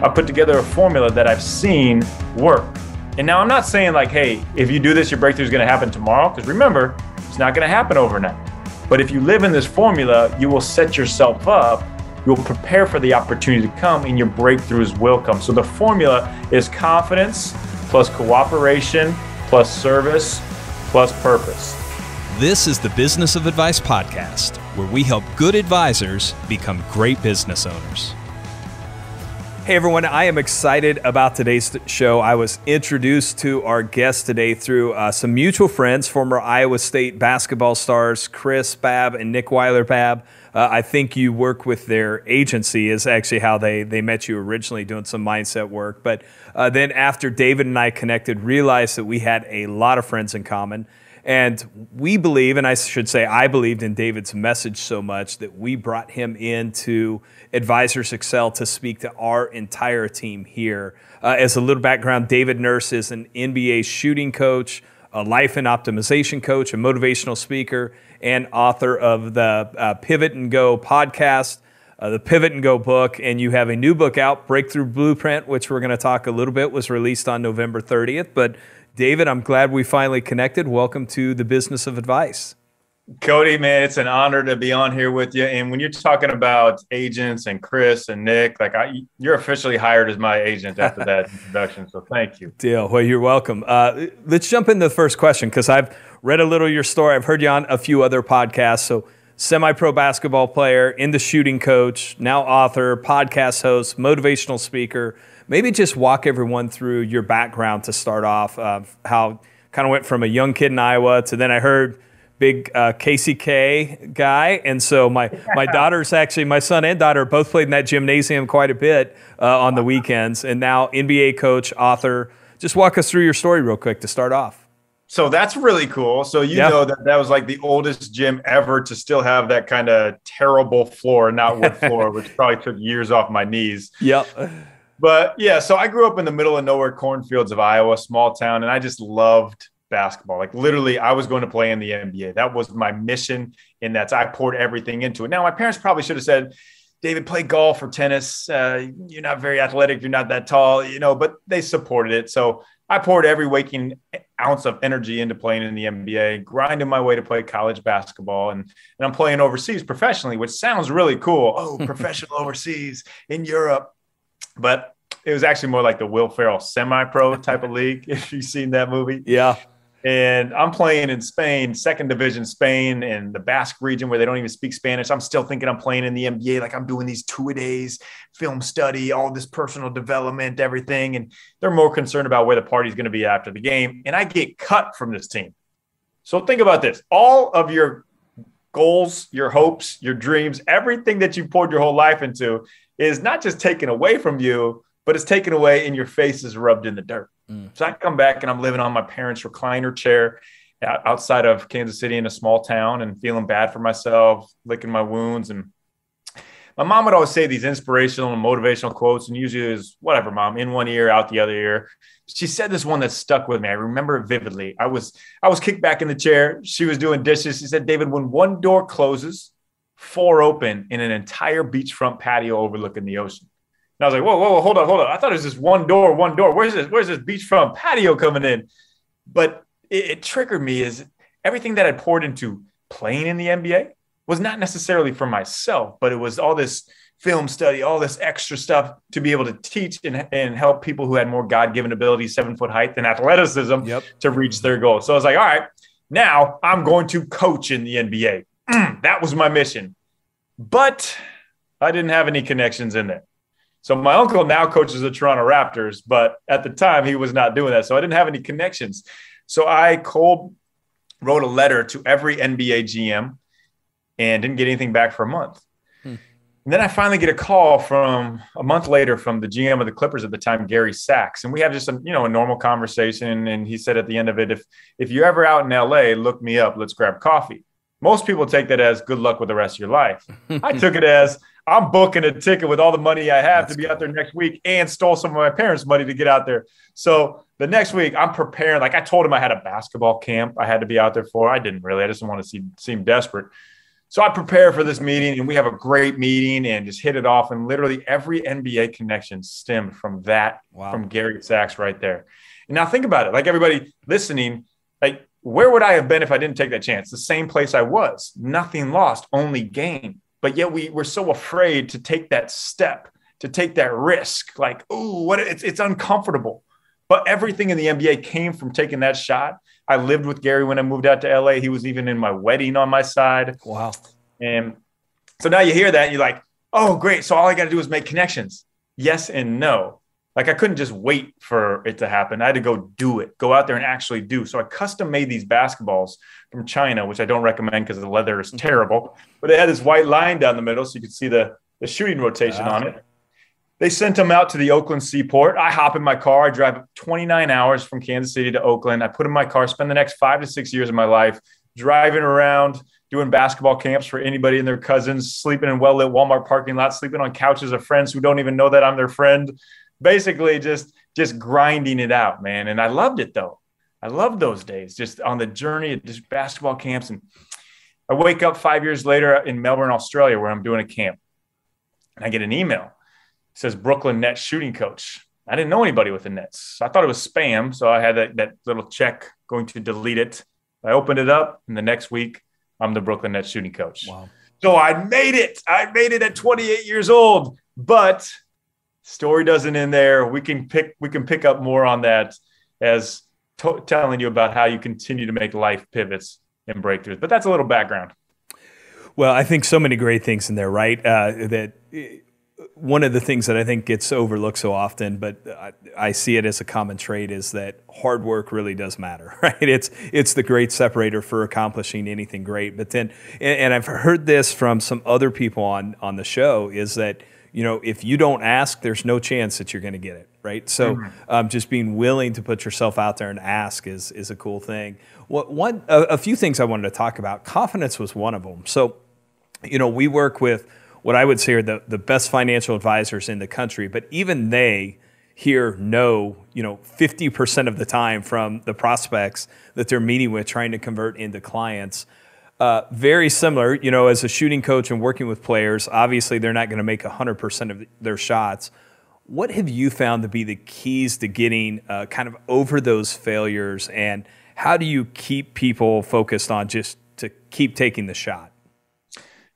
I put together a formula that I've seen work. And now I'm not saying like, hey, if you do this, your breakthrough is going to happen tomorrow. Because remember, it's not going to happen overnight. But if you live in this formula, you will set yourself up. You'll prepare for the opportunity to come, and your breakthroughs will come. So the formula is confidence plus cooperation plus service plus purpose. This is the Business of Advice podcast, where we help good advisors become great business owners. Hey everyone, I am excited about today's show. I was introduced to our guest today through some mutual friends, former Iowa State basketball stars, Chris Babb and Nick Weiler-Babb. I think you work with their agency is actually how they met you originally, doing some mindset work. But then after David and I connected, realized that we had a lot of friends in common. And we believe, and I should say I believed in David's message so much that we brought him into Advisors Excel to speak to our entire team here. As a little background, David Nurse is an NBA shooting coach, a life and optimization coach, a motivational speaker, and author of the Pivot and Go podcast, the Pivot and Go book, and you have a new book out, Breakthrough Blueprint, which we're going to talk a little bit, was released on November 30th. But David, I'm glad we finally connected. Welcome to the Business of Advice. Cody, man, it's an honor to be on here with you. And when you're talking about agents and Chris and Nick, you're officially hired as my agent after that introduction. So thank you. Deal. Well, you're welcome. Let's jump into the first question because I've read a little of your story. I've heard you on a few other podcasts. So semi-pro basketball player, into shooting coach, now author, podcast host, motivational speaker. Maybe just walk everyone through your background to start off, how kind of went from a young kid in Iowa to then I heard big KCK guy. And so my daughter's actually, my son and daughter both played in that gymnasium quite a bit on the weekends. And now NBA coach, author. Just walk us through your story real quick to start off. So that's really cool. So you know that was like the oldest gym ever to still have that kind of terrible floor, not wood floor, which probably took years off my knees. Yep. But yeah, so I grew up in the middle of nowhere cornfields of Iowa, small town, and I just loved basketball. Like literally, I was going to play in the NBA. That was my mission, and I poured everything into it. Now, my parents probably should have said, David, play golf or tennis. You're not very athletic. You're not that tall, but they supported it. So I poured every waking ounce of energy into playing in the NBA, grinding my way to play college basketball. And I'm playing overseas professionally, which sounds really cool. Oh, professional overseas in Europe. But it was actually more like the Will Ferrell semi-pro type of league, if you've seen that movie. Yeah. And I'm playing in Spain, second division Spain, in the Basque region where they don't even speak Spanish. I'm still thinking I'm playing in the NBA. Like I'm doing these 2-a-days, film study, all this personal development, everything. And they're more concerned about where the party's going to be after the game. And I get cut from this team. So think about this. All of your goals, your hopes, your dreams, everything that you poured your whole life into is not just taken away from you, but it's taken away and your face is rubbed in the dirt. So I come back and I'm living on my parents' recliner chair outside of Kansas City in a small town and feeling bad for myself, licking my wounds. And my mom would always say these inspirational and motivational quotes, and usually it was, whatever, mom, in one ear, out the other ear. She said this one that stuck with me. I remember it vividly. I was kicked back in the chair. She was doing dishes. She said, David, when one door closes, 4 open in an entire beachfront patio overlooking the ocean. And I was like, whoa, hold on. I thought it was just one door. Where's this beachfront patio coming in? But it triggered me is everything that I poured into playing in the NBA was not necessarily for myself, but it was all this film study, all this extra stuff to be able to teach and help people who had more God-given abilities, 7-foot height and athleticism to reach their goals. So I was like, all right, now I'm going to coach in the NBA. That was my mission. But I didn't have any connections in there. So my uncle now coaches the Toronto Raptors, but at the time he was not doing that. So I didn't have any connections. So I cold wrote a letter to every NBA GM and didn't get anything back for a month. And then I finally get a call from a month later from the GM of the Clippers at the time, Gary Sachs. And we have just a normal conversation. And he said at the end of it, if you're ever out in LA, look me up, let's grab coffee. Most people take that as good luck with the rest of your life. I took it as I'm booking a ticket with all the money I have to be out there next week and stole some of my parents' money to get out there. So the next week I'm preparing. Like I told him I had a basketball camp I had to be out there for. I didn't really. I just didn't want to seem desperate. So I prepare for this meeting, and we have a great meeting and just hit it off. And literally every NBA connection stemmed from that, from Gary Sachs right there. And now think about it, like everybody listening, like where would I have been if I didn't take that chance? The same place I was, nothing lost, only gain. But yet we're so afraid to take that step, to take that risk. Like, oh, it's uncomfortable. But everything in the NBA came from taking that shot. I lived with Gary when I moved out to LA. He was even in my wedding on my side. Wow. And so now you hear that and you're like, oh, great. So all I got to do is make connections. Yes and no. Like I couldn't just wait for it to happen. I had to go do it, go out there and actually do. So I custom made these basketballs from China, which I don't recommend because the leather is terrible. But they had this white line down the middle so you could see the shooting rotation on it. They sent them out to the Oakland seaport. I hop in my car. I drive 29 hours from Kansas City to Oakland. I put in my car, spend the next 5 to 6 years of my life driving around, doing basketball camps for anybody and their cousins, sleeping in well-lit Walmart parking lots, sleeping on couches of friends who don't even know that I'm their friend. Basically just grinding it out, man. And I loved it, though. I loved those days, just on the journey of just basketball camps. And I wake up 5 years later in Melbourne, Australia, where I'm doing a camp. And I get an email. It says Brooklyn Nets shooting coach. I didn't know anybody with the Nets. I thought it was spam. So I had that little check, going to delete it. I opened it up, and the next week I'm the Brooklyn Nets shooting coach. Wow. So I made it. I made it at 28 years old. But story doesn't end there. We can pick up more on that as telling you about how you continue to make life pivots and breakthroughs. But that's a little background. Well, I think so many great things in there, right? One of the things that I think gets overlooked so often, but I see it as a common trait, is that hard work really does matter, right? It's the great separator for accomplishing anything great. But then, and I've heard this from some other people on the show, is that, you know, if you don't ask, there's no chance that you're going to get it, right? So just being willing to put yourself out there and ask is a cool thing. A few things I wanted to talk about. Confidence was one of them. So, you know, we work with what I would say are the best financial advisors in the country, but even they here know, you know, 50% of the time from the prospects that they're meeting with, trying to convert into clients. Very similar, you know, as a shooting coach and working with players, obviously they're not going to make 100% of their shots. What have you found to be the keys to getting kind of over those failures, and how do you keep people focused on just to keep taking the shot?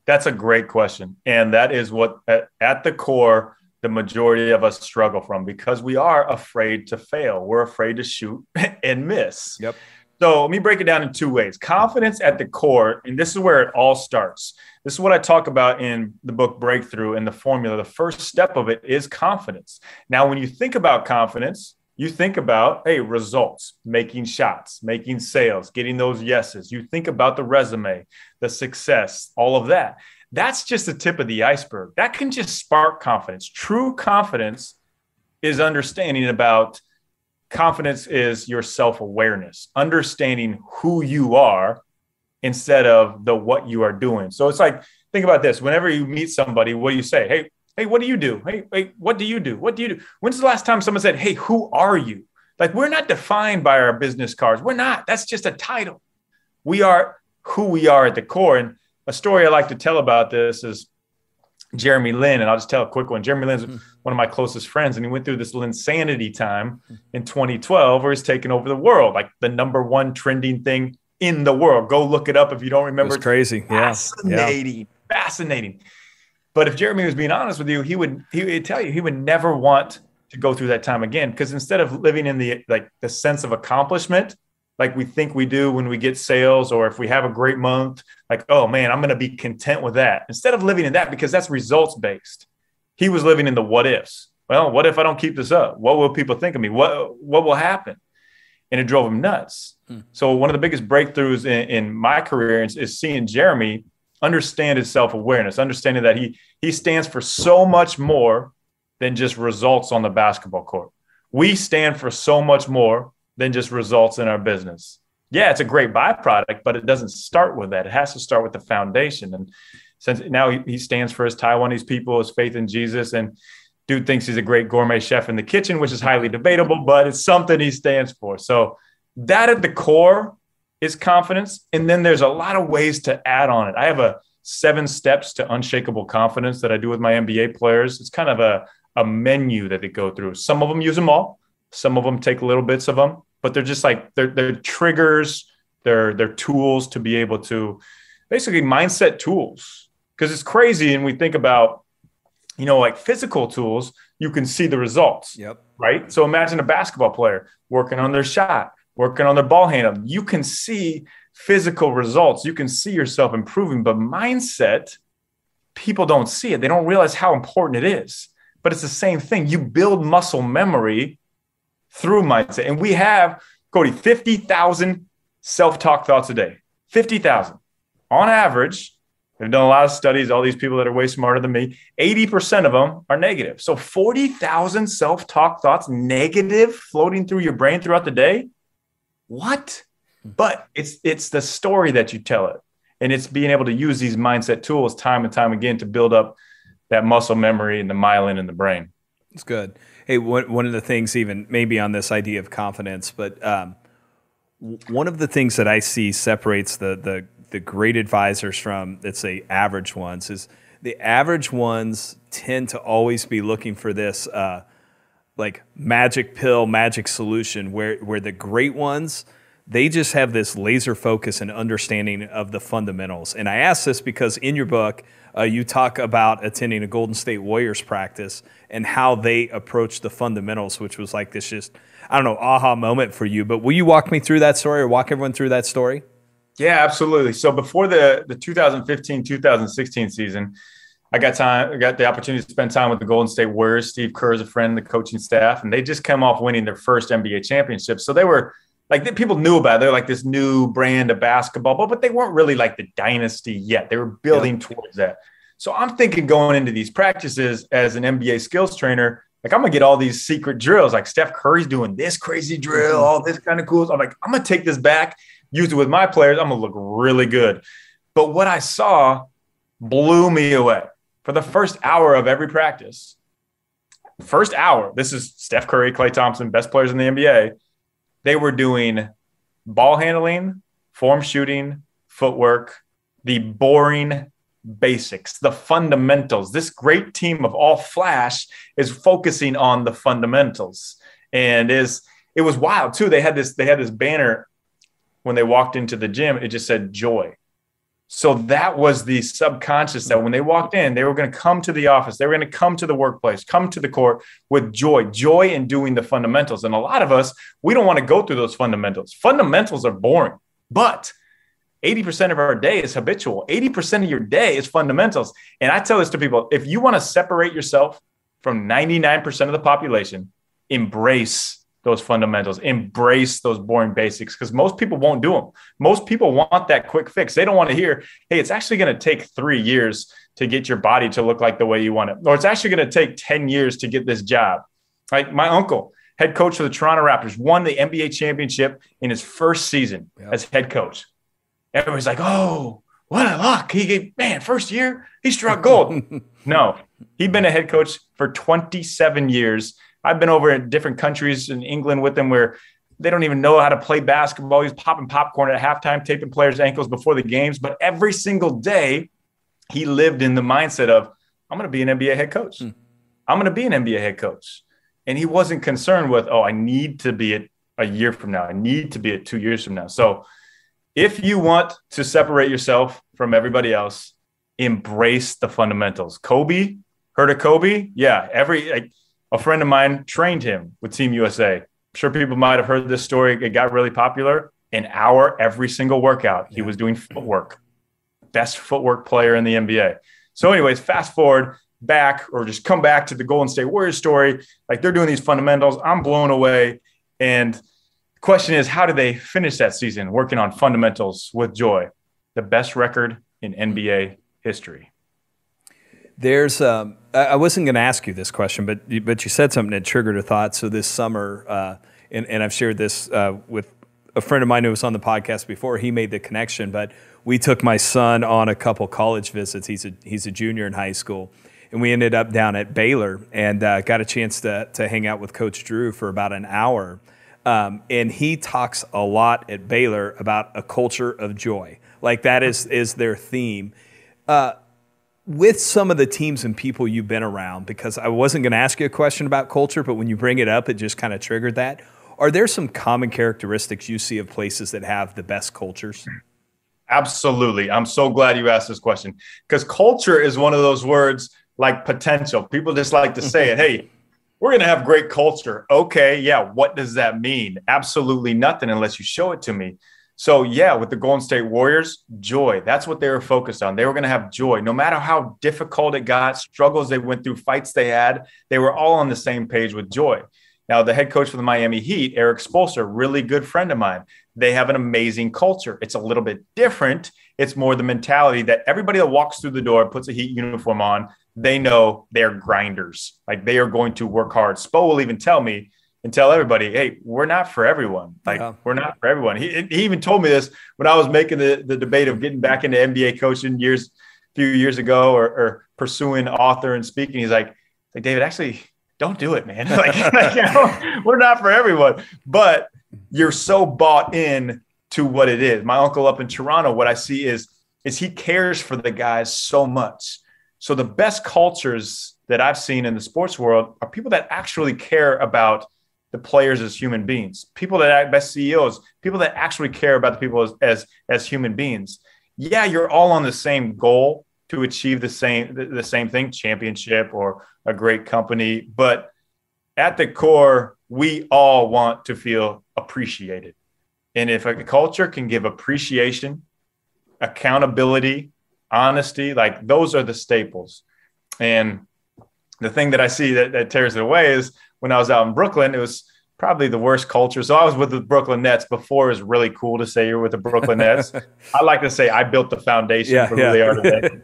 That's a great question. And that is what, at the core, the majority of us struggle from, because we are afraid to fail. We're afraid to shoot and miss. Yep. So let me break it down in two ways. Confidence at the core, and this is where it all starts. This is what I talk about in the book Breakthrough, and the formula. The first step of it is confidence. Now, when you think about confidence, you think about, hey, results, making shots, making sales, getting those yeses. You think about the resume, the success, all of that. That's just the tip of the iceberg. That can just spark confidence. True confidence is understanding about confidence is your self-awareness, understanding who you are instead of the what you are doing. So it's like, think about this. Whenever you meet somebody, what do you say? Hey, what do you do? Hey, what do you do? What do you do? When's the last time someone said, hey, who are you? Like, we're not defined by our business cards. We're not. That's just a title. We are who we are at the core. And a story I like to tell about this is Jeremy Lin, and I'll just tell a quick one. Jeremy Lin's one of my closest friends, and he went through this little insanity time in 2012 where he's taken over the world, like the #1 trending thing in the world. Go look it up if you don't remember. It's crazy. Fascinating. But if Jeremy was being honest with you, he would tell you he would never want to go through that time again, because instead of living in the sense of accomplishment, like we think we do when we get sales, or if we have a great month, like, oh man, I'm going to be content with that. Instead of living in that, because that's results based, he was living in the what ifs. Well, what if I don't keep this up? What will people think of me? What will happen? And it drove him nuts. So one of the biggest breakthroughs in my career is seeing Jeremy understand his self-awareness, understanding that he stands for so much more than just results on the basketball court. We stand for so much more than just results in our business. Yeah, it's a great byproduct, but it doesn't start with that. It has to start with the foundation. And since now he stands for his Taiwanese people, his faith in Jesus, and dude thinks he's a great gourmet chef in the kitchen, which is highly debatable, but it's something he stands for. So that at the core is confidence. And then there's a lot of ways to add on it. I have a 7 steps to unshakable confidence that I do with my NBA players. It's kind of a menu that they go through. Some of them use them all. Some of them take little bits of them, but they're just like they're triggers, they're tools to be able to basically mindset tools. Because it's crazy, and we think about, like physical tools, you can see the results. Yep. Right? So imagine a basketball player working on their shot, working on their ball handle. You can see physical results. You can see yourself improving, but mindset, people don't see it. They don't realize how important it is. But it's the same thing. You build muscle memory through mindset. And we have, Cody, 50,000 self-talk thoughts a day. 50,000. On average, they've done a lot of studies, all these people that are way smarter than me, 80% of them are negative. So 40,000 self-talk thoughts negative floating through your brain throughout the day. What? But it's the story that you tell it. And it's being able to use these mindset tools time and time again to build up that muscle memory and the myelin in the brain. It's good. Hey, one of the things, even maybe on this idea of confidence, but one of the things that I see separates the great advisors from, let's say, average ones is the average ones tend to always be looking for this like magic pill, magic solution, where the great ones, they just have this laser focus and understanding of the fundamentals. And I ask this because in your book, you talk about attending a Golden State Warriors practice and how they approach the fundamentals, which was like this just, I don't know, aha moment for you. But will you walk me through that story or walk everyone through that story? Yeah, absolutely. So before the 2015-2016 season, I got the opportunity to spend time with the Golden State Warriors. Steve Kerr is a friend of the coaching staff, and they just come off winning their first NBA championship. So they were like, people knew about it. They're like this new brand of basketball, but they weren't really like the dynasty yet. They were building towards that. So I'm thinking going into these practices as an NBA skills trainer, like I'm going to get all these secret drills. Like Steph Curry's doing this crazy drill, all this kind of cool. I'm like, I'm going to take this back, use it with my players. I'm going to look really good. But what I saw blew me away. For the first hour of every practice, first hour, this is Steph Curry, Klay Thompson, best players in the NBA. They were doing ball handling, form shooting, footwork, the boring basics, the fundamentals. This great team of all flash is focusing on the fundamentals. And it was wild too. They had this banner when they walked into the gym. It just said joy. So that was the subconscious that when they walked in, they were going to come to the office. They were going to come to the workplace, come to the court with joy in doing the fundamentals. And a lot of us, we don't want to go through those fundamentals. Fundamentals are boring, but 80% of our day is habitual. 80% of your day is fundamentals. And I tell this to people, if you want to separate yourself from 99% of the population, embrace those fundamentals, embrace those boring basics, because most people won't do them. Most people want that quick fix. They don't want to hear, hey, it's actually going to take 3 years to get your body to look like the way you want it. Or it's actually going to take 10 years to get this job. Like my uncle, head coach of the Toronto Raptors, won the NBA championship in his first season as head coach. Everybody's like, oh, what a luck. First year, he struck gold. No, he'd been a head coach for 27 years. I've been over in different countries in England with him where they don't even know how to play basketball. He's popping popcorn at halftime, taping players' ankles before the games. But every single day, he lived in the mindset of, I'm going to be an NBA head coach. I'm going to be an NBA head coach. And he wasn't concerned with, I need to be it a year from now. I need to be it 2 years from now. So if you want to separate yourself from everybody else, embrace the fundamentals. Kobe, heard of Kobe? Yeah, a friend of mine trained him with Team USA. I'm sure people might have heard this story. It got really popular. An hour every single workout, he was doing footwork. Best footwork player in the NBA. So anyways, fast forward back or just come back to the Golden State Warriors story. Like they're doing these fundamentals. I'm blown away. And the question is, how do they finish that season working on fundamentals with joy? The best record in NBA history. There's I wasn't going to ask you this question, but you said something that triggered a thought. So this summer, and I've shared this with a friend of mine who was on the podcast before. He made the connection, but we took my son on a couple college visits. He's a junior in high school, and we ended up down at Baylor and got a chance to hang out with Coach Drew for about an hour. And he talks a lot at Baylor about a culture of joy. Like that is their theme. With some of the teams and people you've been around, because I wasn't going to ask you a question about culture, but when you bring it up, it just kind of triggered that. Are there some common characteristics you see of places that have the best cultures? Absolutely. I'm so glad you asked this question, because culture is one of those words like potential. People just like to say it. Hey, we're going to have great culture. Okay. Yeah. What does that mean? Absolutely nothing unless you show it to me. So yeah, with the Golden State Warriors, joy. That's what they were focused on. They were going to have joy. No matter how difficult it got, struggles they went through, fights they had, they were all on the same page with joy. Now, the head coach for the Miami Heat, Eric Spoelstra, really good friend of mine. They have an amazing culture. It's a little bit different. It's more the mentality that everybody that walks through the door, puts a Heat uniform on, they know they're grinders. Like, they are going to work hard. Spo will even tell me and tell everybody, hey, we're not for everyone. We're not for everyone. He even told me this when I was making the debate of getting back into NBA coaching a few years ago, or pursuing author and speaking. He's like, David, actually, don't do it, man. We're not for everyone. But you're so bought in to what it is. My uncle up in Toronto, what I see is he cares for the guys so much. So the best cultures that I've seen in the sports world are people that actually care about the players as human beings, people that best CEOs, people that actually care about the people as human beings. Yeah, you're all on the same goal to achieve the same thing, championship or a great company. But at the core, we all want to feel appreciated. And if a culture can give appreciation, accountability, honesty, like, those are the staples. And the thing that I see that tears it away is when I was out in Brooklyn, it was probably the worst culture. So I was with the Brooklyn Nets before. It was really cool to say you're with the Brooklyn Nets. I like to say I built the foundation for who they are today.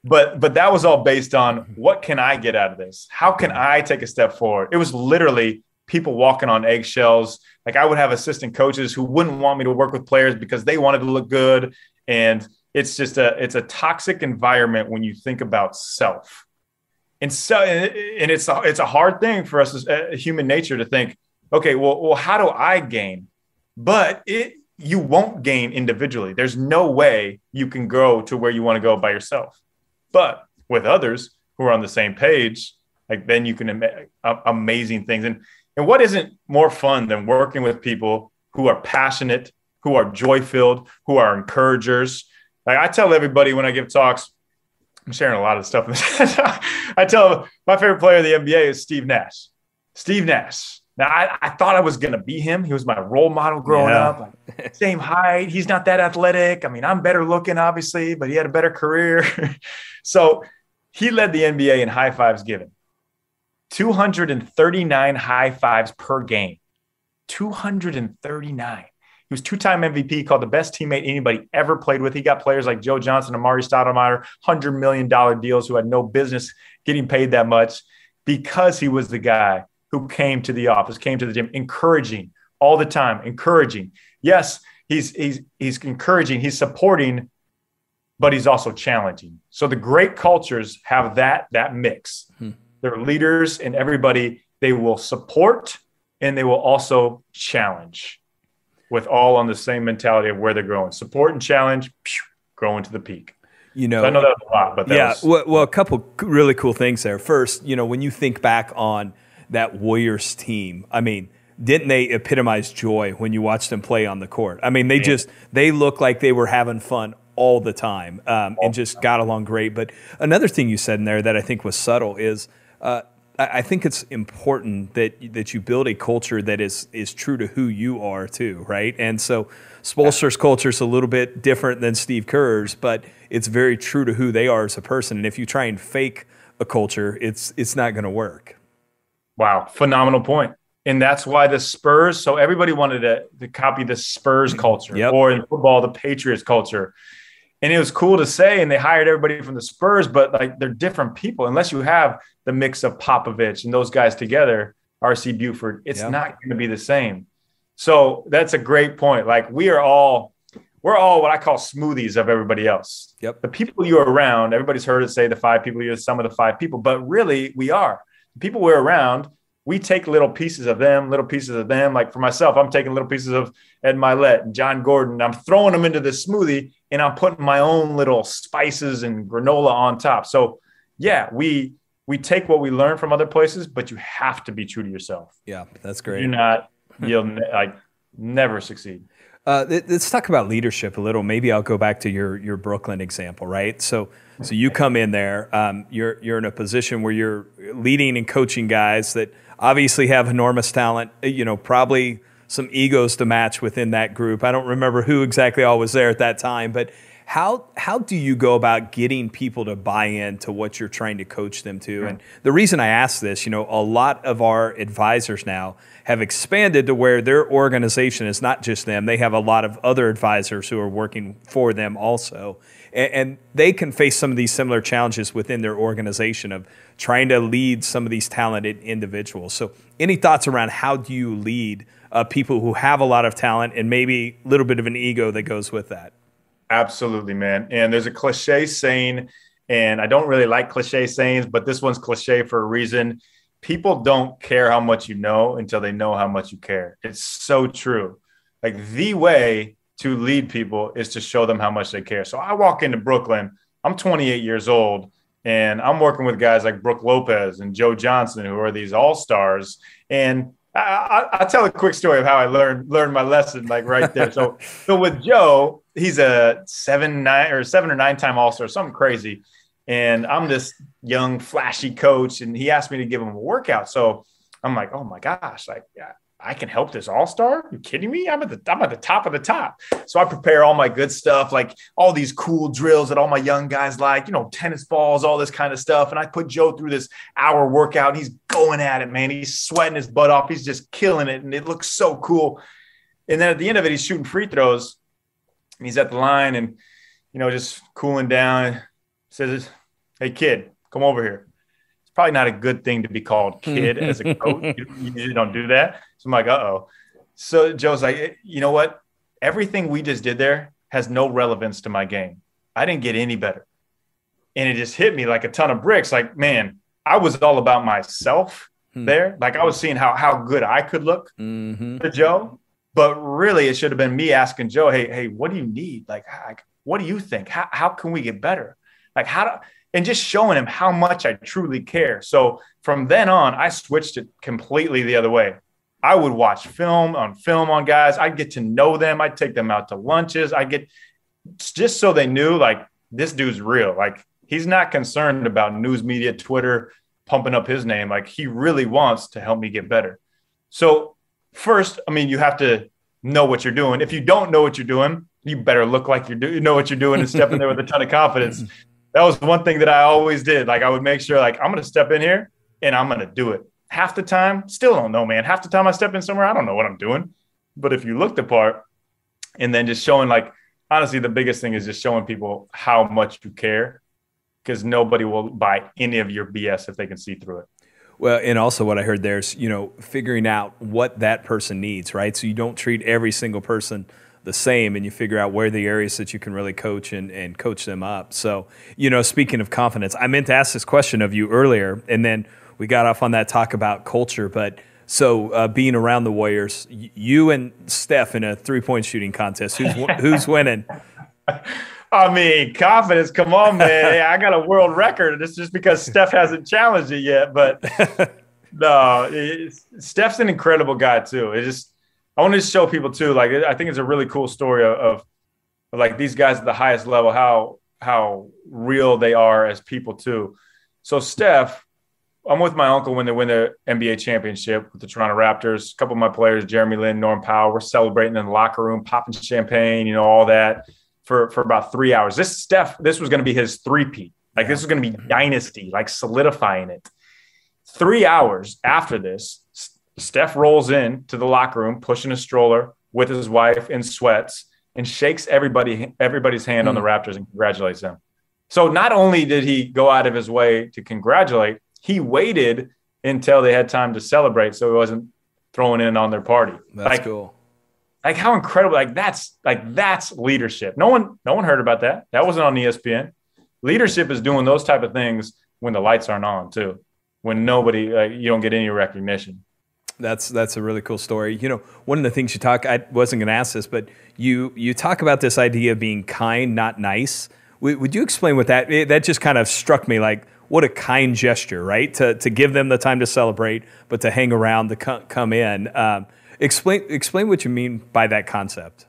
But that was all based on, what can I get out of this? How can I take a step forward? It was literally people walking on eggshells. Like, I would have assistant coaches who wouldn't want me to work with players because they wanted to look good. And it's just it's a toxic environment when you think about self. And so, and it's a hard thing for us as human nature to think, okay, well, how do I gain? But you won't gain individually. There's no way you can grow to where you want to go by yourself. But with others who are on the same page, like, then you can amazing things. And what isn't more fun than working with people who are passionate, who are joy-filled, who are encouragers? Like, I tell everybody when I give talks, I'm sharing a lot of stuff. I tell my favorite player of the NBA is Steve Nash. Steve Nash. Now, I thought I was going to be him. He was my role model growing up. Like, same height. He's not that athletic. I mean, I'm better looking, obviously, but he had a better career. So he led the NBA in high fives given. 239 high fives per game. 239. He was two-time MVP, called the best teammate anybody ever played with. He got players like Joe Johnson, Amari Stoudemire, $100 million deals, who had no business getting paid that much, because he was the guy who came to the office, came to the gym, encouraging all the time, encouraging. Yes, he's encouraging, he's supporting, but he's also challenging. So the great cultures have that mix. They're leaders, and everybody, they will support and they will also challenge, with all on the same mentality of where they're growing. Support and challenge, growing to the peak. So I know that was a lot, but well, a couple really cool things there. First, when you think back on that Warriors team, I mean, didn't they epitomize joy when you watched them play on the court? I mean, they looked like they were having fun all the time, and just got along great. But another thing you said in there that I think was subtle is, I think it's important that you build a culture that is true to who you are too, right? And so Spoelstra's culture is a little bit different than Steve Kerr's, but it's very true to who they are as a person. And if you try and fake a culture, it's not going to work. Wow, phenomenal point. And that's why the Spurs, so everybody wanted to copy the Spurs culture, or in football, the Patriots culture. And it was cool to say, and they hired everybody from the Spurs, but like, they're different people. Unless you have the mix of Popovich and those guys together, R.C. Buford, it's not going to be the same. So that's a great point. Like, we're all what I call smoothies of everybody else. The people you're around, everybody's heard it say the five people, you're the sum of the five people, but really we are. The people we're around, we take little pieces of them, little pieces of them. Like for myself, I'm taking little pieces of Ed Milet and John Gordon. I'm throwing them into this smoothie and I'm putting my own little spices and granola on top. So yeah, we take what we learn from other places, but you have to be true to yourself. Yeah, that's great. You'll never succeed. Let's talk about leadership a little. Maybe I'll go back to your Brooklyn example, right? So you come in there, you're in a position where you're leading and coaching guys that obviously have enormous talent, probably some egos to match within that group. I don't remember who exactly all was there at that time, but how do you go about getting people to buy into what you're trying to coach them to? And the reason I ask this, a lot of our advisors now have expanded to where their organization is not just them. They have a lot of other advisors who are working for them also. And they can face some of these similar challenges within their organization of trying to lead some of these talented individuals. So any thoughts around how do you lead people who have a lot of talent and maybe a little bit of an ego that goes with that? Absolutely, man. And there's a cliche saying, and I don't really like cliche sayings, but this one's cliche for a reason. People don't care how much you know until they know how much you care. It's so true. Like the way to lead people is to show them how much they care. So I walk into Brooklyn, I'm 28 years old, and I'm working with guys like Brooke Lopez and Joe Johnson, who are these all-stars. And I'll tell a quick story of how I learned my lesson, like right there. So with Joe, he's a 7 or 9 time all-star, something crazy. And I'm this young, flashy coach, and he asked me to give him a workout. So I'm like, oh my gosh, like, yeah, I can help this all-star? Are you kidding me? I'm at the top of the top. So I prepare all my good stuff, like all these cool drills that all my young guys like, tennis balls, all this kind of stuff. And I put Joe through this hour workout, and he's going at it, man. He's sweating his butt off. He's just killing it. And it looks so cool. And then at the end of it, he's shooting free throws. And he's at the line and, just cooling down. Says, hey, kid, come over here. It's probably not a good thing to be called kid as a coach. You usually don't do that. So I'm like, uh-oh. So Joe's like, you know what? Everything we just did there has no relevance to my game. I didn't get any better. And it just hit me like a ton of bricks. Like, man, I was all about myself there. Like I was seeing how good I could look to Joe. But really, it should have been me asking Joe, hey, what do you need? Like what do you think? How can we get better? Like and just showing him how much I truly care. So from then on, I switched it completely the other way. I would watch film on guys. I'd get to know them. I'd take them out to lunches. Just so they knew, like, this dude's real. Like, he's not concerned about news media, Twitter, pumping up his name. Like, he really wants to help me get better. So first, you have to know what you're doing. If you don't know what you're doing, you better look like you know what you're doing and step in there with a ton of confidence. That was one thing that I always did. Like, I would make sure, like, I'm going to step in here and I'm going to do it. Half the time, still don't know, man. Half the time I step in somewhere, I don't know what I'm doing. But if you look the part, and then just showing, like, honestly, the biggest thing is just showing people how much you care, because nobody will buy any of your BS if they can see through it. Well, and also what I heard there is, figuring out what that person needs, right? So you don't treat every single person the same, and you figure out where the areas that you can really coach and coach them up. So, speaking of confidence, I meant to ask this question of you earlier, and then we got off on that talk about culture. But so being around the Warriors, you and Steph in a 3-point shooting contest, who's winning? Confidence. Come on, man. Hey, I got a world record. It's just because Steph hasn't challenged it yet. But no, Steph's an incredible guy too. I want to show people too. Like, I think it's a really cool story of like these guys at the highest level, how real they are as people too. So Steph, I'm with my uncle when they win the NBA championship with the Toronto Raptors. A couple of my players, Jeremy Lin, Norm Powell, we're celebrating in the locker room, popping champagne, all that for about 3 hours. This was going to be his three-peat. Like, this was going to be dynasty, like solidifying it. 3 hours after this, Steph rolls in to the locker room, pushing a stroller with his wife in sweats, and shakes everybody's hand on the Raptors and congratulates them. So not only did he go out of his way to congratulate, he waited until they had time to celebrate, so he wasn't throwing in on their party. That's cool. Like, how incredible! Like, that's leadership. No one heard about that. That wasn't on ESPN. Leadership is doing those type of things when the lights aren't on too. when nobody, you don't get any recognition. That's a really cool story. One of the things I wasn't going to ask this, but you talk about this idea of being kind, not nice. Would you explain what that just kind of struck me, like what a kind gesture, right? To give them the time to celebrate, but to hang around, to come in. Explain what you mean by that concept.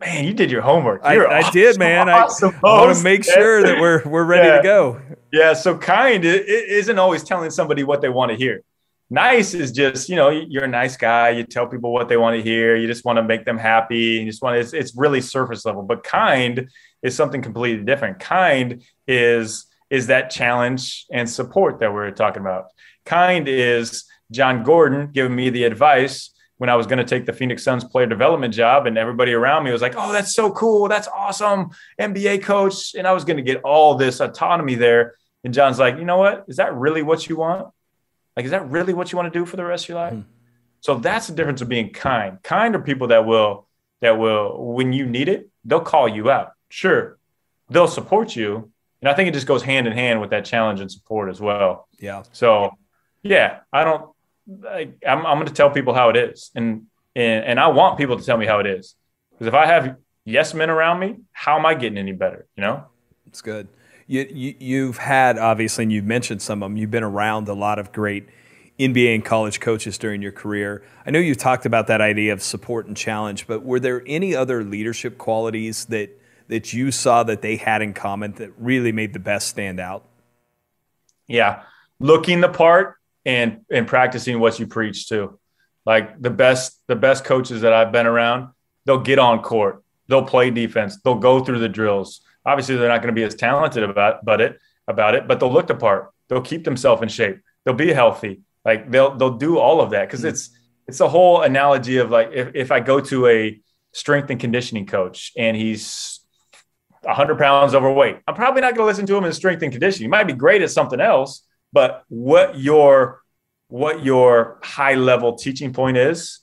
Man, you did your homework. I did, man. Awesome I want to make sure that we're ready to go. Yeah. So kind isn't always telling somebody what they want to hear. Nice is just, you're a nice guy. You tell people what they want to hear. You just want to make them happy. You just it's really surface level. But kind is something completely different. Kind is that challenge and support that we're talking about. Kind is John Gordon giving me the advice when I was going to take the Phoenix Suns player development job, and everybody around me was like, oh, that's so cool. That's awesome. NBA coach. And I was going to get all this autonomy there. And John's like, you know what? Is that really what you want? Like, is that really what you want to do for the rest of your life? So that's the difference of being kind. Kind are people that will, when you need it, they'll call you out. Sure. They'll support you. And I think it just goes hand in hand with that challenge and support as well. Yeah. So yeah, I'm going to tell people how it is. And I want people to tell me how it is. Because if I have yes men around me, how am I getting any better? It's good. You've had, obviously, and you've mentioned some of them, you've been around a lot of great NBA and college coaches during your career. I know you talked about that idea of support and challenge, but were there any other leadership qualities that you saw that they had in common that really made the best stand out? Yeah. Looking the part and practicing what you preach too. Like the best coaches that I've been around, they'll get on court, they'll play defense, they'll go through the drills. Obviously, they're not going to be as talented about it, but they'll look the part. They'll keep themselves in shape. They'll be healthy. Like they'll do all of that because it's a whole analogy of like if I go to a strength and conditioning coach and he's 100 pounds overweight, I'm probably not going to listen to him in strength and conditioning. He might be great at something else, but what your high level teaching point is,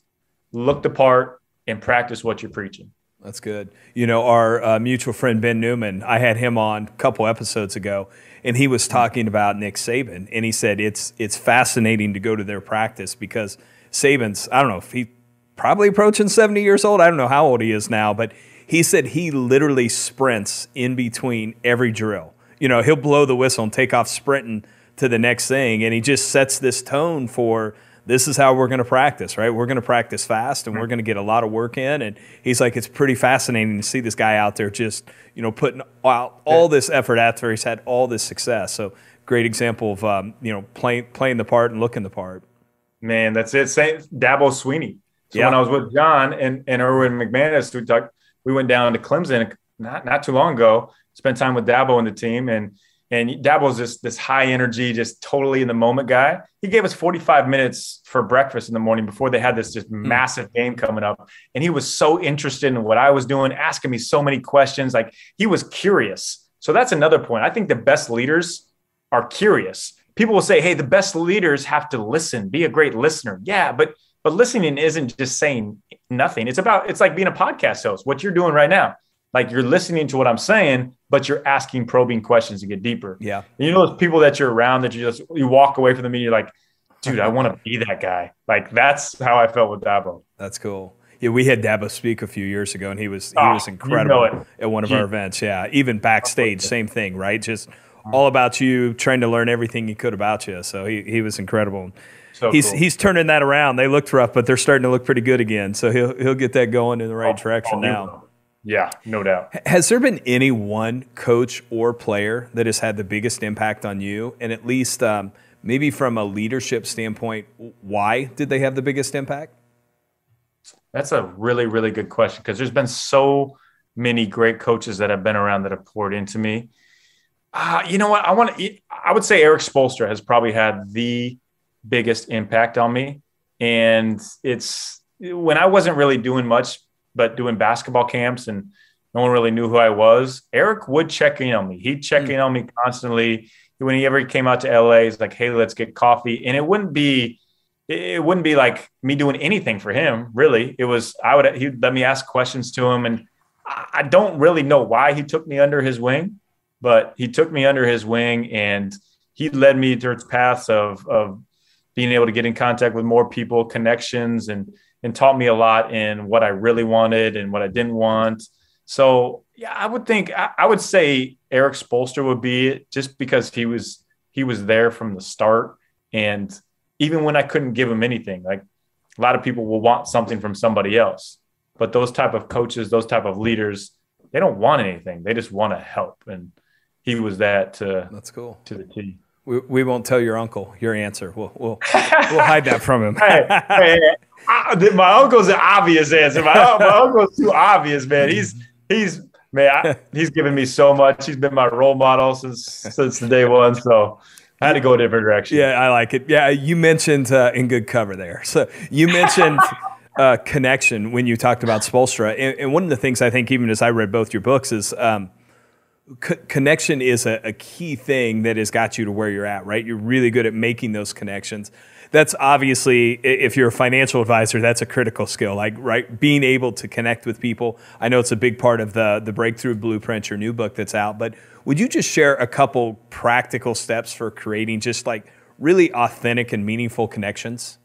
look the part and practice what you're preaching. That's good. Our mutual friend Ben Newman, I had him on a couple episodes ago, and he was talking about Nick Saban, and he said it's fascinating to go to their practice because Saban's, I don't know if he probably approaching 70 years old. I don't know how old he is now, but he said he literally sprints in between every drill. He'll blow the whistle and take off sprinting to the next thing, and he just sets this tone for this is how we're going to practice, right? We're going to practice fast, and we're going to get a lot of work in. And he's like, it's pretty fascinating to see this guy out there just, putting out all this effort after he's had all this success. So great example of, playing the part and looking the part. Man, that's it. Dabo Sweeney. So when I was with John and Erwin McManus, we went down to Clemson not too long ago, spent time with Dabo and the team. And Dabo's just this high energy, just totally in the moment guy. He gave us 45 minutes for breakfast in the morning before they had this just massive game coming up. And he was so interested in what I was doing, asking me so many questions. Like he was curious. So that's another point. I think the best leaders are curious. People will say, hey, the best leaders have to listen, be a great listener. Yeah, but listening isn't just saying nothing. It's like being a podcast host, what you're doing right now. Like you're listening to what I'm saying, but you're asking probing questions to get deeper. Yeah. And those people that you're around that you walk away from the meeting, you're like, dude, I want to be that guy. Like that's how I felt with Dabo. That's cool. Yeah, we had Dabo speak a few years ago, and he was incredible at one of our events. Yeah, even backstage, same thing, right? Just all about you, trying to learn everything he could about you. So he was incredible. So he's turning that around. They looked rough, but they're starting to look pretty good again. So he'll get that going in the right direction now. Yeah, no doubt. Has there been any one coach or player that has had the biggest impact on you? And at least maybe from a leadership standpoint, why did they have the biggest impact? That's a really, really good question because there's been so many great coaches that have been around that have poured into me. You know what? I would say Eric Spoelstra has probably had the biggest impact on me. And it's when I wasn't really doing much, but doing basketball camps and no one really knew who I was, Eric would check in on me. He'd check in on me constantly. When he ever came out to LA, he's like, hey, let's get coffee. And it wouldn't be like me doing anything for him, really. He'd let me ask questions to him. And I don't really know why he took me under his wing, but he took me under his wing and he led me towards paths of being able to get in contact with more people, connections, and taught me a lot in what I really wanted and what I didn't want. So yeah, I would say Eric Spoelstra would be it, just because he was there from the start. And even when I couldn't give him anything, like a lot of people will want something from somebody else, but those type of coaches, those type of leaders, they don't want anything. They just want to help. And he was that That's cool. To the T. We won't tell your uncle your answer. We'll hide that from him. My uncle's an obvious answer. My uncle's too obvious, man. He's given me so much. He's been my role model since day one. So I had to go a different direction. Yeah, I like it. Yeah, you mentioned in good cover there. So you mentioned connection when you talked about Spoelstra. And one of the things I think, even as I read both your books, is connection is a key thing that has got you to where you're at, right? You're really good at making those connections. That's obviously, if you're a financial advisor, that's a critical skill, like, right? Being able to connect with people. I know it's a big part of the Breakthrough Blueprint, your new book that's out, but would you just share a couple practical steps for creating just like really authentic and meaningful connections?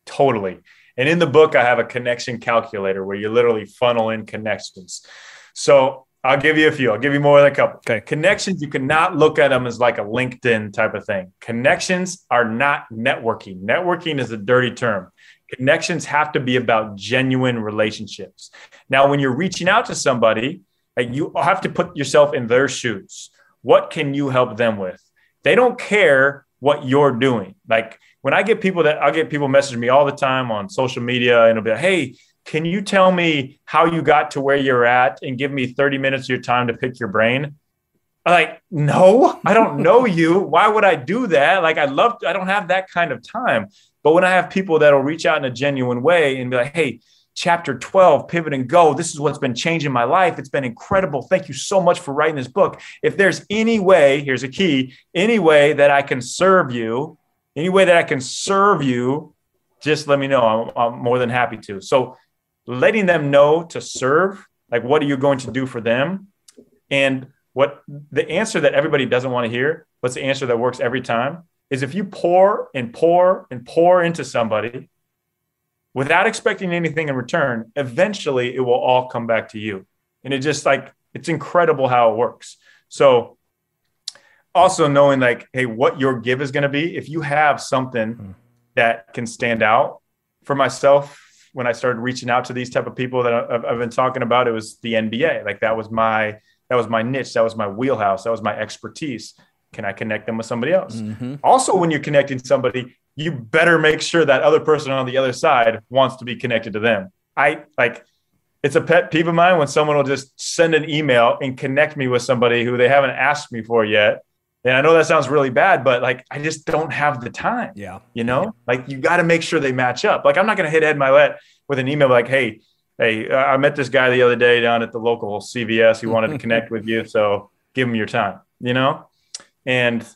Totally. And in the book, I have a connection calculator where you literally funnel in connections. So I'll give you a few. I'll give you more than a couple. Okay. Connections, you cannot look at them as like a LinkedIn type of thing. Connections are not networking. Networking is a dirty term. Connections have to be about genuine relationships. Now, when you're reaching out to somebody, like, you have to put yourself in their shoes. What can you help them with? They don't care what you're doing. Like, when I'll get people messaging me all the time on social media, and it'll be like, hey, can you tell me how you got to where you're at and give me 30 minutes of your time to pick your brain? I'm like, no, I don't know you. Why would I do that? Like, I don't have that kind of time. But when I have people that'll reach out in a genuine way and be like, hey, chapter 12, pivot and go. This is what's been changing my life. It's been incredible. Thank you so much for writing this book. If there's any way, here's a key, any way that I can serve you, just let me know. I'm more than happy to. So letting them know to serve, like, what are you going to do for them? And what the answer that everybody doesn't want to hear, what's the answer that works every time, is if you pour and pour and pour into somebody without expecting anything in return, eventually it will all come back to you. And it's incredible how it works. So also knowing, like, hey, what your give is going to be. If you have something that can stand out, for myself, when I started reaching out to these type of people that I've been talking about, it was the NBA. Like, that was my niche. That was my wheelhouse. That was my expertise. Can I connect them with somebody else? Mm-hmm. Also, when you're connecting somebody, you better make sure that other person on the other side wants to be connected to them. It's a pet peeve of mine when someone will just send an email and connect me with somebody who they haven't asked me for yet. And I know that sounds really bad, but like, I just don't have the time. Yeah. Like, you got to make sure they match up. Like, I'm not going to hit Ed Milet with an email like, hey, I met this guy the other day down at the local CVS. He wanted to connect with you. So give him your time, and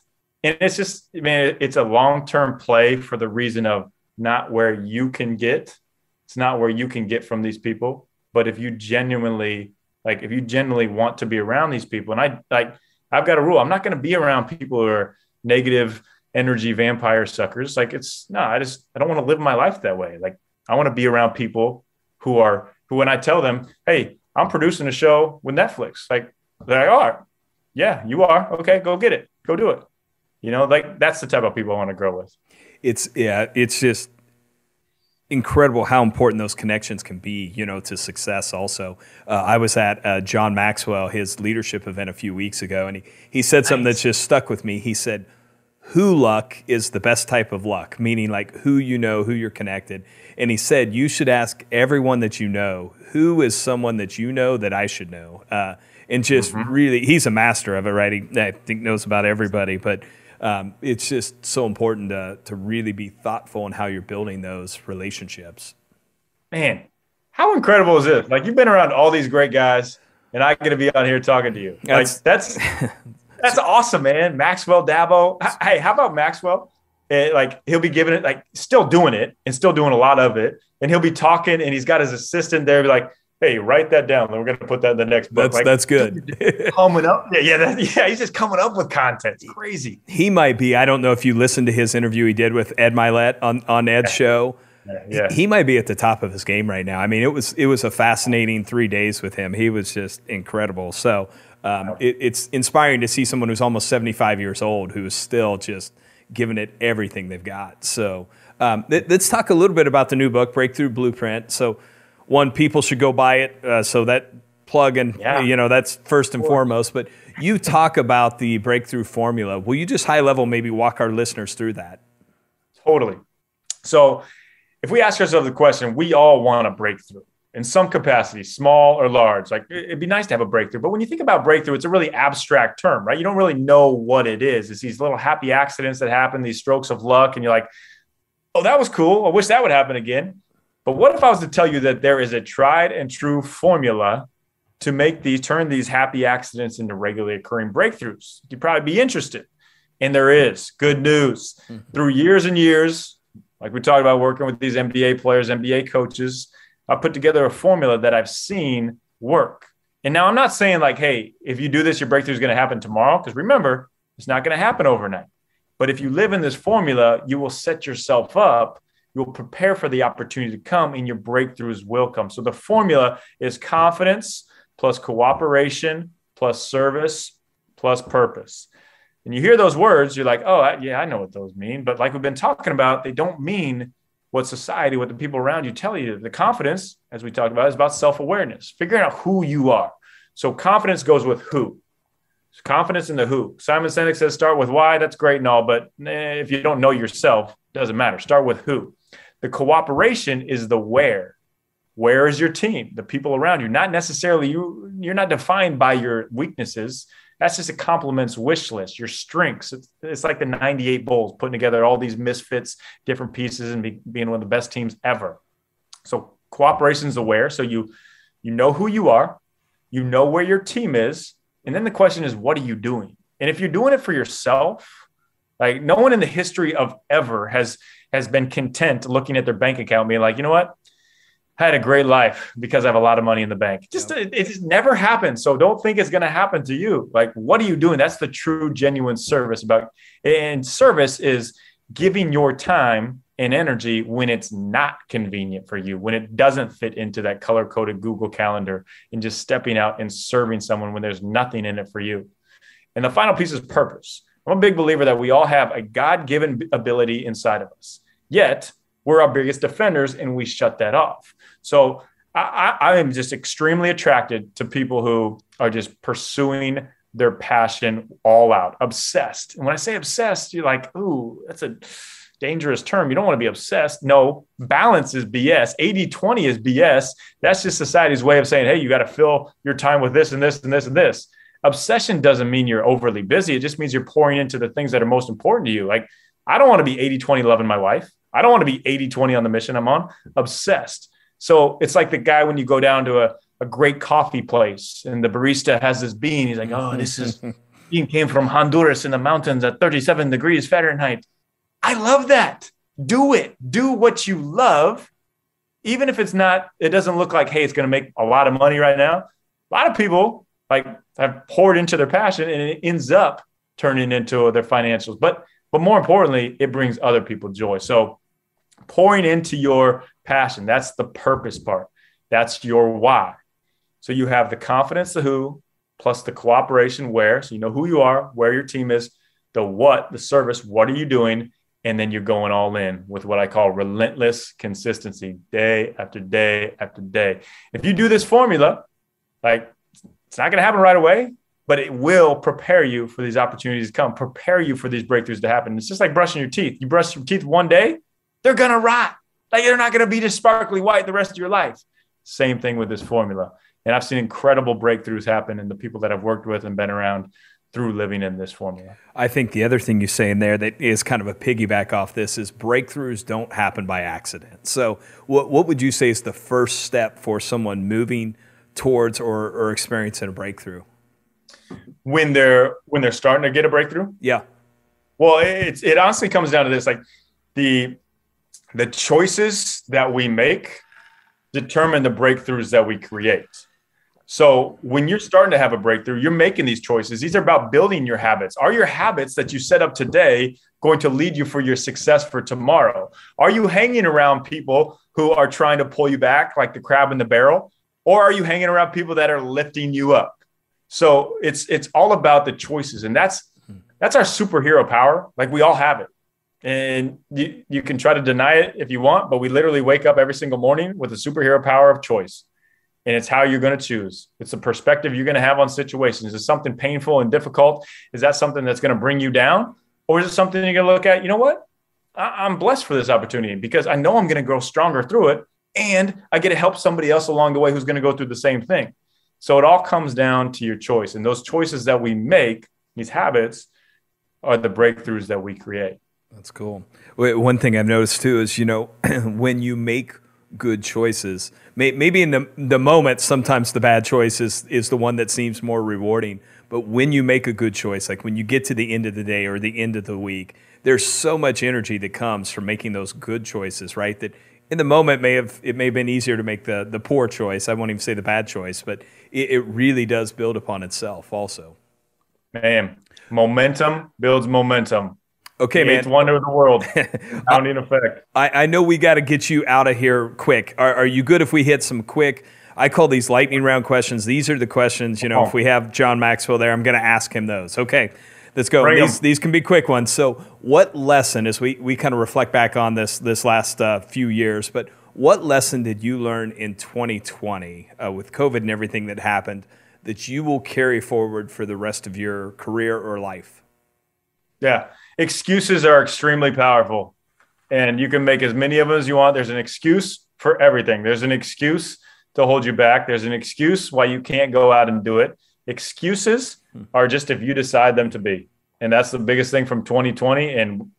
it's just, man, it's a long-term play for the reason of not where you can get. It's not where you can get from these people. But if you genuinely want to be around these people, and I've got a rule. I'm not going to be around people who are negative energy vampire suckers. Like, I don't want to live my life that way. Like, I want to be around people who when I tell them, hey, I'm producing a show with Netflix, like, they are. Yeah, you are. Okay, go get it. Go do it. Like, that's the type of people I want to grow with. It's just incredible how important those connections can be, to success also. I was at John Maxwell, his leadership event a few weeks ago, and he said something that's just stuck with me. He said, who luck is the best type of luck, meaning like who you're connected. And he said, you should ask everyone that you know, who is someone that you know that I should know? And just really, he's a master of it, right? I think knows about everybody, but it's just so important to really be thoughtful in how you're building those relationships. Man, how incredible is this? Like, you've been around all these great guys, and I get to be out here talking to you. That's awesome, man. Maxwell, Dabo. Hey, how about Maxwell? He'll be giving it, like, still doing it and still doing a lot of it. And he'll be talking, and he's got his assistant there, be like, hey, write that down. Then we're going to put that in the next book. That's good. Coming up. Yeah. He's just coming up with content. It's crazy. He might be. I don't know if you listened to his interview he did with Ed Milet on Ed's show. Yeah. He might be at the top of his game right now. I mean, it was a fascinating 3 days with him. He was just incredible. So it's inspiring to see someone who's almost 75 years old who is still just giving it everything they've got. So let's talk a little bit about the new book, Breakthrough Blueprint. So one, people should go buy it. So that plug and, that's first and foremost. But you talk about the breakthrough formula. Will you just high level maybe walk our listeners through that? Totally. So if we ask ourselves the question, we all want a breakthrough in some capacity, small or large. Like it'd be nice to have a breakthrough. But when you think about breakthrough, it's a really abstract term, right? You don't really know what it is. It's these little happy accidents that happen, these strokes of luck. And you're like, oh, that was cool. I wish that would happen again. But what if I was to tell you that there is a tried and true formula to turn these happy accidents into regularly occurring breakthroughs? You'd probably be interested. And there is. Good news. Through years and years, like we talked about working with these NBA players, NBA coaches, I put together a formula that I've seen work. And now I'm not saying like, hey, if you do this, your breakthrough is going to happen tomorrow. Because remember, it's not going to happen overnight. But if you live in this formula, you will set yourself up. You'll prepare for the opportunity to come and your breakthroughs will come. So the formula is confidence plus cooperation plus service plus purpose. And you hear those words, you're like, oh, yeah, I know what those mean. But like we've been talking about, they don't mean what society, what the people around you tell you. The confidence, as we talked about, is about self-awareness, figuring out who you are. So confidence goes with who. So confidence in the who. Simon Sinek says start with why. That's great and all, but if you don't know yourself, it doesn't matter. Start with who. The cooperation is the where. Where is your team? The people around you. Not necessarily you. You're not defined by your weaknesses. That's just a compliments wish list, your strengths. It's like the 98 Bulls putting together all these misfits, different pieces, and being one of the best teams ever. So cooperation is the where. So you know who you are, you know where your team is, and then the question is, what are you doing? And if you're doing it for yourself, like no one in the history of ever has been content looking at their bank account being like, you know what? I had a great life because I have a lot of money in the bank. It just never happened. So don't think it's going to happen to you. Like, what are you doing? That's the true, genuine service and service is giving your time and energy when it's not convenient for you, when it doesn't fit into that color-coded Google Calendar, and just stepping out and serving someone when there's nothing in it for you. And the final piece is purpose. I'm a big believer that we all have a God-given ability inside of us. Yet, we're our biggest defenders and we shut that off. So I am just extremely attracted to people who are just pursuing their passion all out, obsessed. And when I say obsessed, you're like, ooh, that's a dangerous term. You don't want to be obsessed. No, balance is BS. 80-20 is BS. That's just society's way of saying, hey, you got to fill your time with this and this and this and this. Obsession doesn't mean you're overly busy. It just means you're pouring into the things that are most important to you. Like, I don't want to be 80-20 loving my wife. I don't want to be 80-20 on the mission I'm on. Obsessed. So it's like the guy when you go down to a great coffee place and the barista has this bean. He's like, oh, this bean came from Honduras in the mountains at 37 degrees Fahrenheit. I love that. Do it. Do what you love. Even if it doesn't look like, hey, it's going to make a lot of money right now. A lot of people have poured into their passion and it ends up turning into their financials. But more importantly, it brings other people joy. So pouring into your passion, that's the purpose part. That's your why. So you have the confidence, the who, plus the cooperation, where. So you know who you are, where your team is, the what, the service, what are you doing? And then you're going all in with what I call relentless consistency, day after day after day. If you do this formula, it's not going to happen right away, but it will prepare you for these opportunities to come, prepare you for these breakthroughs to happen. It's just like brushing your teeth. You brush your teeth one day, they're going to rot. They're not going to be just sparkly white the rest of your life. Same thing with this formula. And I've seen incredible breakthroughs happen in the people that I've worked with and been around through living in this formula. I think the other thing you say in there that is kind of a piggyback off this is breakthroughs don't happen by accident. So what would you say is the first step for someone moving towards or experiencing a breakthrough? When they're starting to get a breakthrough? Yeah. Well, it honestly comes down to this, like the choices that we make determine the breakthroughs that we create. So when you're starting to have a breakthrough, you're making these choices. These are about building your habits. Are your habits that you set up today going to lead you for your success for tomorrow? Are you hanging around people who are trying to pull you back like the crab in the barrel? Or are you hanging around people that are lifting you up? So it's all about the choices. And that's our superhero power. Like, we all have it. And you can try to deny it if you want, but we literally wake up every single morning with the superhero power of choice. And it's how you're going to choose. It's the perspective you're going to have on situations. Is it something painful and difficult? Is that something that's going to bring you down? Or is it something you're going to look at, you know what? I'm blessed for this opportunity because I know I'm going to grow stronger through it. And I get to help somebody else along the way who's going to go through the same thing. So it all comes down to your choice. And those choices that we make, these habits, are the breakthroughs that we create. That's cool. One thing I've noticed too is, when you make good choices, maybe in the moment, sometimes the bad choice is the one that seems more rewarding. But when you make a good choice, like when you get to the end of the day or the end of the week, there's so much energy that comes from making those good choices, right? That in the moment it may have been easier to make the poor choice. I won't even say the bad choice, but it really does build upon itself also. Man, momentum builds momentum. Okay, man. It's wonder of the world. Compounding effect. I know we got to get you out of here quick. Are you good if we hit some quick? I call these lightning round questions. These are the questions, if we have John Maxwell there, I'm going to ask him those. Okay, let's go. These can be quick ones. So what lesson, as we kind of reflect back on this last few years, but what lesson did you learn in 2020 with COVID and everything that happened that you will carry forward for the rest of your career or life? Yeah. Excuses are extremely powerful, and you can make as many of them as you want. There's an excuse for everything. There's an excuse to hold you back. There's an excuse why you can't go out and do it. Excuses are just if you decide them to be. And that's the biggest thing from 2020. And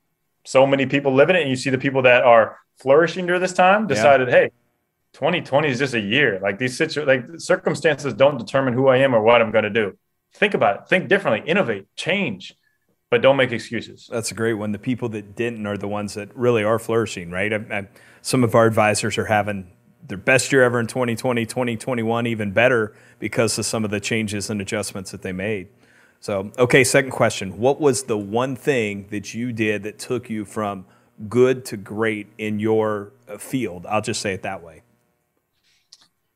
so many people live in it. And you see the people that are flourishing during this time decided, hey, 2020 is just a year. Like these circumstances don't determine who I am or what I'm going to do. Think about it. Think differently. Innovate. Change. But don't make excuses. That's a great one. The people that didn't are the ones that really are flourishing, right? Some of our advisors are having their best year ever in 2020, 2021, even better because of some of the changes and adjustments that they made. So, okay, second question. What was the one thing that you did that took you from good to great in your field? I'll just say it that way.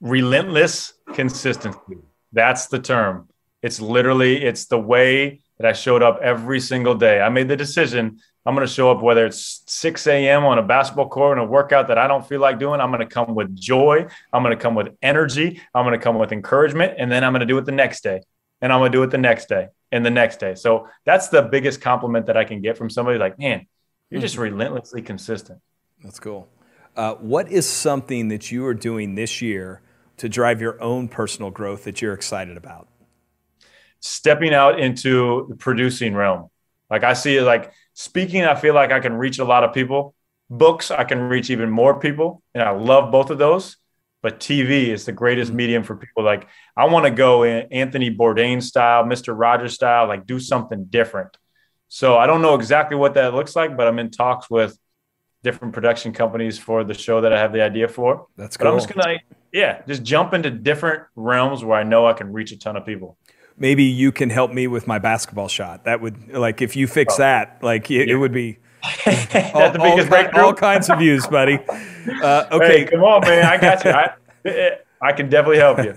Relentless consistency. That's the term. It's the way that I showed up every single day. I made the decision, I'm going to show up whether it's 6 a.m. on a basketball court and a workout that I don't feel like doing. I'm going to come with joy. I'm going to come with energy. I'm going to come with encouragement. And then I'm going to do it the next day. And I'm going to do it the next day and the next day. So that's the biggest compliment that I can get from somebody like, man, you're just relentlessly consistent. That's cool. What is something that you are doing this year to drive your own personal growth that you're excited about? Stepping out into the producing realm. Like I see it like speaking, I feel like I can reach a lot of people. Books, I can reach even more people. And I love both of those. But TV is the greatest medium for people. Like I want to go in Anthony Bourdain style, Mr. Rogers style, like do something different. So I don't know exactly what that looks like, but I'm in talks with different production companies for the show that I have the idea for. That's cool. But I'm just going to, just jump into different realms where I know I can reach a ton of people. Maybe you can help me with my basketball shot. That would, like, if you fix that, like, it would be all kinds of views, buddy. Okay. Hey, come on, man. I got you. I can definitely help you.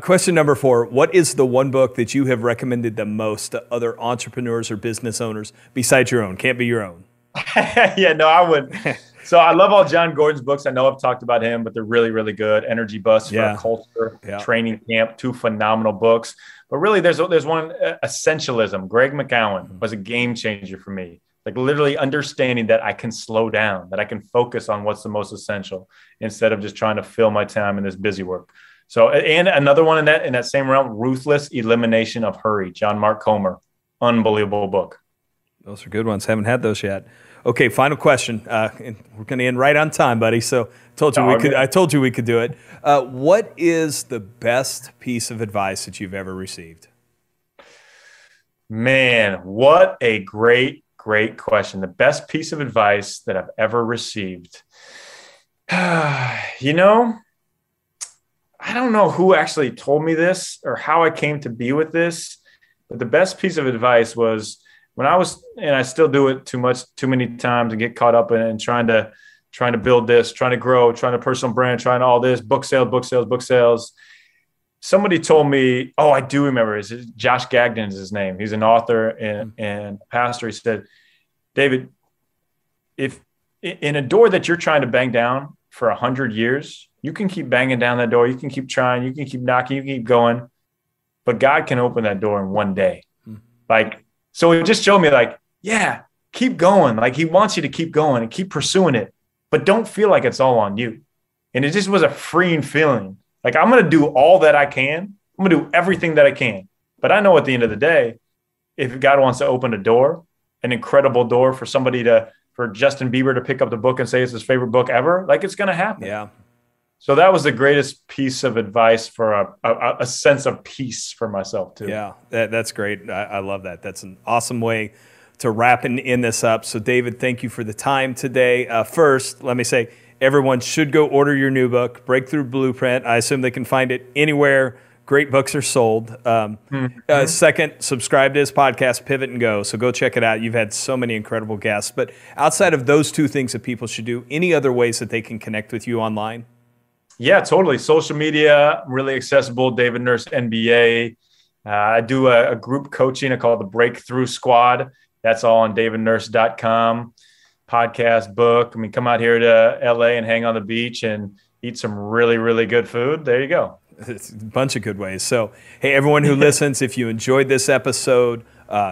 Question number 4. What is the one book that you have recommended the most to other entrepreneurs or business owners besides your own? Can't be your own. I wouldn't. So I love all John Gordon's books. I know I've talked about him, but they're really, really good. Energy Bus for a Culture, Training Camp, 2 phenomenal books. But really, there's one, Essentialism. Greg McKeown was a game changer for me. Like literally understanding that I can slow down, that I can focus on what's the most essential instead of just trying to fill my time in this busy work. So, and another one in that same realm, Ruthless Elimination of Hurry, John Mark Comer. Unbelievable book. Those are good ones. Haven't had those yet. Okay, final question. And we're going to end right on time, buddy. So I told you we could do it. What is the best piece of advice that you've ever received? Man, what a great question. The best piece of advice that I've ever received. I don't know who actually told me this or how I came to be with this, but the best piece of advice was when I was, and I still do it too many times and get caught up in it and trying to build this, trying to grow, trying to personal brand, trying all this, book sales. Somebody told me, oh, I do remember, Josh Gagnon is his name. He's an author and pastor. He said, David, if in a door that you're trying to bang down for 100 years, you can keep banging down that door. You can keep trying, you can keep knocking, you can keep going, but God can open that door in one day. Like, so it just showed me like, yeah, keep going. Like he wants you to keep going and keep pursuing it, but don't feel like it's all on you. And it just was a freeing feeling. Like, I'm going to do all that I can. I'm going to do everything that I can. But I know at the end of the day, if God wants to open a door, an incredible door for for Justin Bieber to pick up the book and say it's his favorite book ever, like it's going to happen. Yeah. So that was the greatest piece of advice for a sense of peace for myself too. Yeah, that's great. I love that. That's an awesome way to wrap and end this up. So David, thank you for the time today. First, let me say, everyone should go order your new book, Breakthrough Blueprint. I assume they can find it anywhere great books are sold. Second, subscribe to his podcast, Pivot and Go. So go check it out. You've had so many incredible guests. But outside of those two things that people should do, any other ways that they can connect with you online? Yeah, totally. Social media, really accessible. David Nurse NBA. I do a group coaching called the Breakthrough Squad. That's all on davidnurse.com. Podcast, book. I mean, come out here to LA and hang on the beach and eat some really, really good food. There you go. It's a bunch of good ways. So, hey, everyone who listens, if you enjoyed this episode,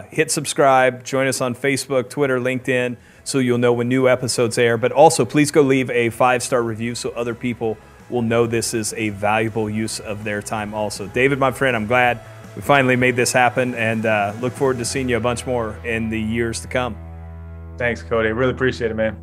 hit subscribe, join us on Facebook, Twitter, LinkedIn, so you'll know when new episodes air. But also, please go leave a 5-star review so other people will know this is a valuable use of their time also. David, my friend, I'm glad we finally made this happen, and look forward to seeing you a bunch more in the years to come. Thanks, Cody. I really appreciate it, man.